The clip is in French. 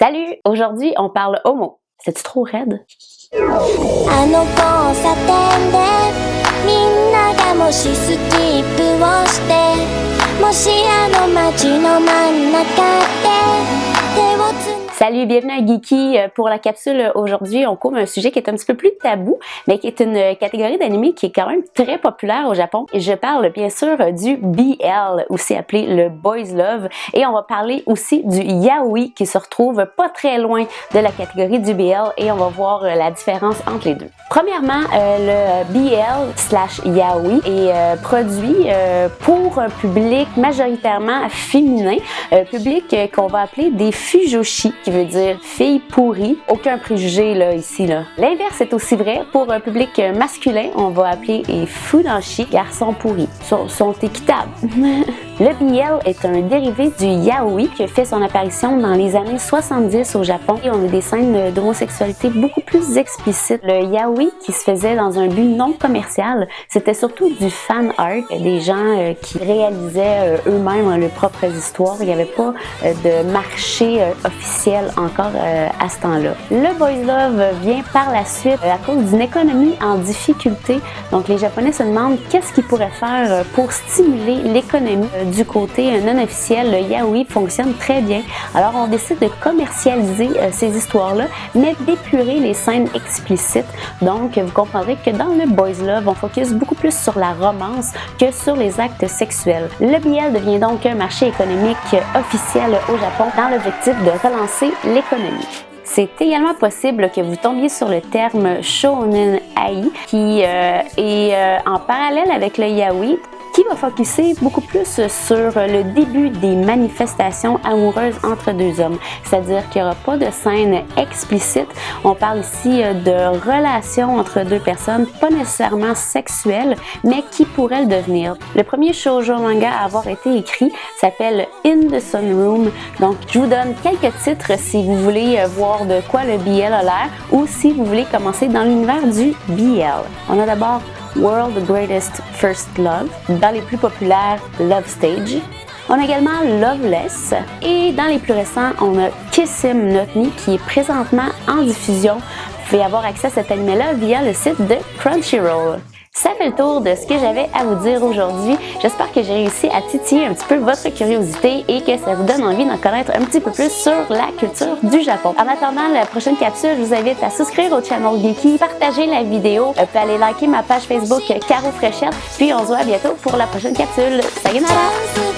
Salut! Aujourd'hui, on parle homo. C'est-tu trop raide? あの交差点でみんながもしスキップをしてもしあの街の真ん中で手をつな Salut, bienvenue à Geeky. Pour la capsule aujourd'hui, on couvre un sujet qui est un petit peu plus tabou, mais qui est une catégorie d'anime qui est quand même très populaire au Japon. Et je parle bien sûr du BL, aussi appelé le Boys Love. Et on va parler aussi du Yaoi qui se retrouve pas très loin de la catégorie du BL et on va voir la différence entre les deux. Premièrement, le BL/Yaoi est produit pour un public majoritairement féminin, un public qu'on va appeler des Fujoshi, qui veut dire filles pourries. Aucun préjugé là, ici. Là. L'inverse est aussi vrai pour un public masculin, on va appeler les Fudanshi, garçons pourris. Sont équitables. Le BL est un dérivé du Yaoi qui a fait son apparition dans les années 70 au Japon et on a des scènes d'homosexualité beaucoup plus explicites. Le Yaoi qui se faisait dans un but non commercial, c'était surtout du fan art, des gens qui réalisaient eux-mêmes leurs propres histoires. Il n'y avait pas de marché officiel encore à ce temps-là. Le Boys Love vient par la suite à cause d'une économie en difficulté. Donc les Japonais se demandent qu'est-ce qu'ils pourraient faire pour stimuler l'économie. Du côté non officiel, le Yaoi fonctionne très bien. Alors on décide de commercialiser ces histoires-là, mais d'épurer les scènes explicites. Donc vous comprendrez que dans le Boys Love, on focus beaucoup plus sur la romance que sur les actes sexuels. Le BL devient donc un marché économique officiel au Japon dans l'objectif de relancer l'économie. C'est également possible que vous tombiez sur le terme Shounen Ai qui est en parallèle avec le Yaoi, qui va focuser beaucoup plus sur le début des manifestations amoureuses entre deux hommes. C'est-à-dire qu'il n'y aura pas de scène explicite. On parle ici de relations entre deux personnes, pas nécessairement sexuelles, mais qui pourraient le devenir. Le premier shoujo manga à avoir été écrit s'appelle In the Sunroom. Donc, je vous donne quelques titres si vous voulez voir de quoi le BL a l'air ou si vous voulez commencer dans l'univers du BL. On a d'abord World's Greatest First Love, dans les plus populaires Love Stage. On a également Loveless et dans les plus récents, on a Kiss Him Not Me qui est présentement en diffusion. Vous pouvez avoir accès à cet anime-là via le site de Crunchyroll. Ça fait le tour de ce que j'avais à vous dire aujourd'hui. J'espère que j'ai réussi à titiller un petit peu votre curiosité et que ça vous donne envie d'en connaître un petit peu plus sur la culture du Japon. En attendant la prochaine capsule, je vous invite à souscrire au channel Geeky, partager la vidéo, vous pouvez aller liker ma page Facebook Caro Fréchette, puis on se voit bientôt pour la prochaine capsule. Sayonara!